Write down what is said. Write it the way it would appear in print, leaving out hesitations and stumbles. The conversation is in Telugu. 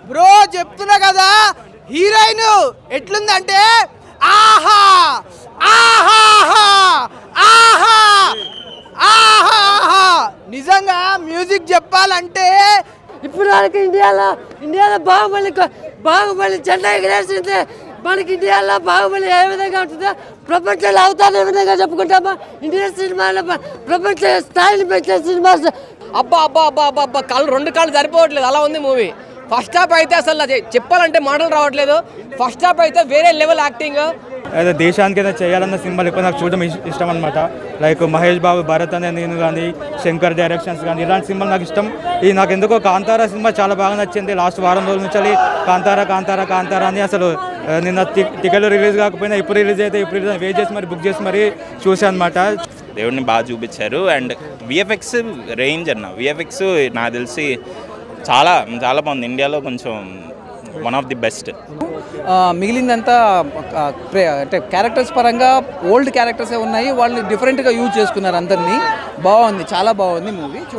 బ్రో చెప్తున్నా కదా హీరోయిన్ ఎట్లుందంటే ఆహా ఆహా ఆహా ఆహా నిజంగా మ్యూజిక్ చెప్పాలంటే ఇప్పుడు మనకి ఇండియాలో బాహుబలి జెండా ఎగరేసింది. మనకి ఇండియాలో బాహుబలి ఏ విధంగా ఉంటుందో ప్రపంచంలో అవుతాను ఏ విధంగా చెప్పుకుంటామా. ఇండియన్ సినిమాలో ప్రపంచ స్థాయిని పెంచే సినిమా. అబ్బా అబ్బా అబ్బా అబ్బా అబ్బా రెండు కాళ్ళు సరిపోవట్లేదు, అలా ఉంది మూవీ. ఫస్ట్ హాఫ్ అయితే అసలు చెప్పాలంటే మాటలు రావట్లేదు. ఫస్ట్ హాఫ్ అయితే వేరే లెవెల్ యాక్టింగ్. అయితే దేశానికి ఏదైనా చేయాలన్న సినిమాలు ఎక్కువ నాకు చూడడం ఇష్టం అనమాట. లైక్ మహేష్ బాబు, భరత్ అనే నేను కానీ, శంకర్ డైరెక్షన్స్ కానీ ఇలాంటి సినిమాలు నాకు ఇష్టం. ఈ నాకు ఎందుకో కాంతారా సినిమా చాలా బాగా నచ్చింది. లాస్ట్ వారం రోజుల నుంచి కాంతారా అని అసలు నిన్న టికెట్లు రిలీజ్ కాకపోయినా ఇప్పుడు రిలీజ్ వెయిట్ చేసి మరి బుక్ చేసి మరి చూసాను అనమాట. దేవుడిని బాగా చూపించారు. అండ్ విఎఫ్ఎక్స్ రేంజ్ విఎఫ్ఎక్స్ నాకు తెలిసి చాలా చాలా బాగుంది. ఇండియాలో కొంచెం వన్ ఆఫ్ ది బెస్ట్. మిగిలిందంతా అంటే క్యారెక్టర్స్ పరంగా ఓల్డ్ క్యారెక్టర్సే ఉన్నాయి. వాళ్ళని డిఫరెంట్గా యూజ్ చేసుకున్నారు అందరినీ. బాగుంది, చాలా బాగుంది మూవీ.